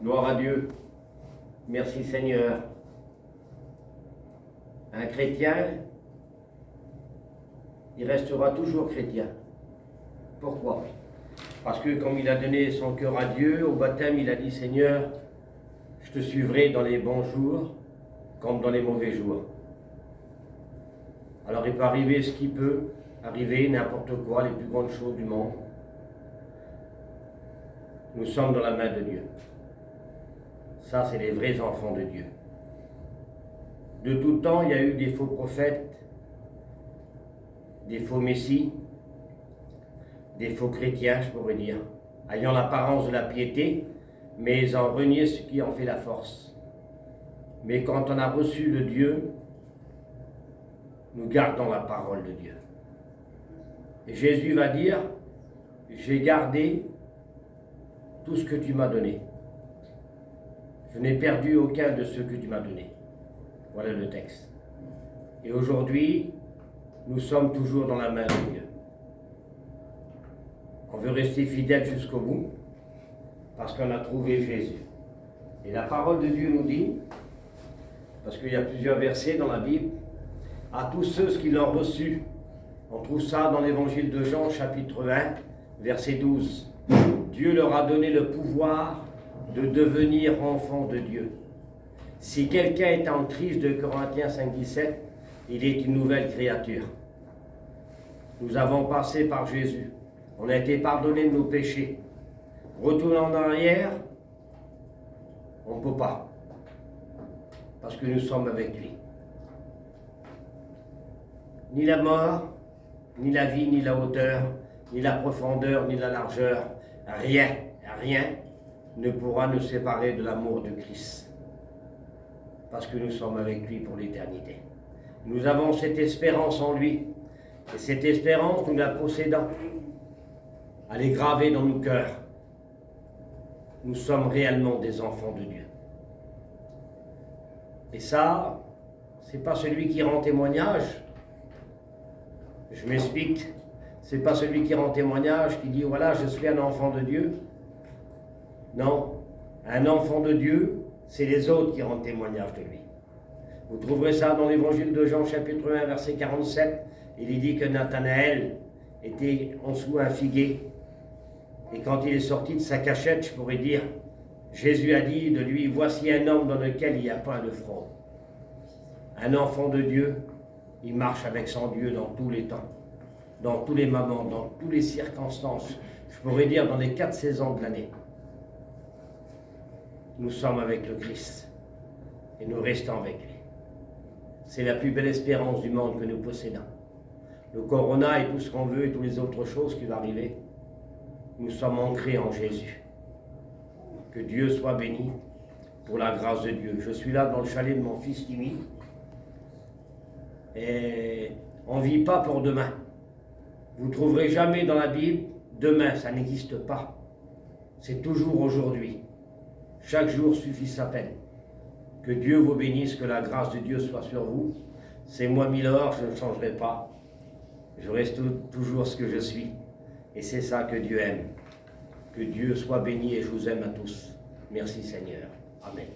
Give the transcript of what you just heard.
Gloire à Dieu. Merci Seigneur. Un chrétien, il restera toujours chrétien. Pourquoi? Parce que comme il a donné son cœur à Dieu, au baptême, il a dit, Seigneur, je te suivrai dans les bons jours comme dans les mauvais jours. Alors il peut arriver ce qui peut arriver, n'importe quoi, les plus grandes choses du monde. Nous sommes dans la main de Dieu. Ça, c'est les vrais enfants de Dieu. De tout temps, il y a eu des faux prophètes, des faux messies, des faux chrétiens, je pourrais dire, ayant l'apparence de la piété, mais en renier ce qui en fait la force. Mais quand on a reçu le Dieu, nous gardons la parole de Dieu. Et Jésus va dire, j'ai gardé tout ce que tu m'as donné. Je n'ai perdu aucun de ceux que tu m'as donné. Voilà le texte. Et aujourd'hui, nous sommes toujours dans la main de Dieu. On veut rester fidèle jusqu'au bout, parce qu'on a trouvé Jésus. Et la parole de Dieu nous dit, parce qu'il y a plusieurs versets dans la Bible, à tous ceux qui l'ont reçu. On trouve ça dans l'évangile de Jean, chapitre 1, verset 12. Dieu leur a donné le pouvoir de devenir enfants de Dieu. Si quelqu'un est en Christ, de Corinthiens 5, 17, il est une nouvelle créature. Nous avons passé par Jésus. On a été pardonné de nos péchés. Retourner en arrière, on ne peut pas. Parce que nous sommes avec lui. Ni la mort, ni la vie, ni la hauteur, ni la profondeur, ni la largeur, rien ne pourra nous séparer de l'amour de Christ. Parce que nous sommes avec lui pour l'éternité. Nous avons cette espérance en lui. Et cette espérance, nous la possédons. Elle est gravée dans nos cœurs. Nous sommes réellement des enfants de Dieu. Et ça, c'est pas celui qui rend témoignage. Je m'explique. C'est pas celui qui rend témoignage, qui dit, voilà, je suis un enfant de Dieu. Non, un enfant de Dieu, c'est les autres qui rendent témoignage de lui. Vous trouverez ça dans l'évangile de Jean, chapitre 1, verset 47. Il dit que Nathanaël était en dessous un figuier. Et quand il est sorti de sa cachette, je pourrais dire, Jésus a dit de lui, voici un homme dans lequel il n'y a pas de fraude. Un enfant de Dieu, il marche avec son Dieu dans tous les temps, dans tous les moments, dans toutes les circonstances. Je pourrais dire dans les 4 saisons de l'année. Nous sommes avec le Christ et nous restons avec lui. C'est la plus belle espérance du monde que nous possédons. Le corona et tout ce qu'on veut et toutes les autres choses qui vont arriver, nous sommes ancrés en Jésus. Que Dieu soit béni pour la grâce de Dieu. Je suis là dans le chalet de mon fils Timmy et on ne vit pas pour demain. Vous ne trouverez jamais dans la Bible, demain, ça n'existe pas. C'est toujours aujourd'hui. Chaque jour suffit sa peine. Que Dieu vous bénisse, que la grâce de Dieu soit sur vous. C'est moi, Milor, je ne changerai pas. Je reste toujours ce que je suis. Et c'est ça que Dieu aime. Que Dieu soit béni et je vous aime à tous. Merci Seigneur. Amen.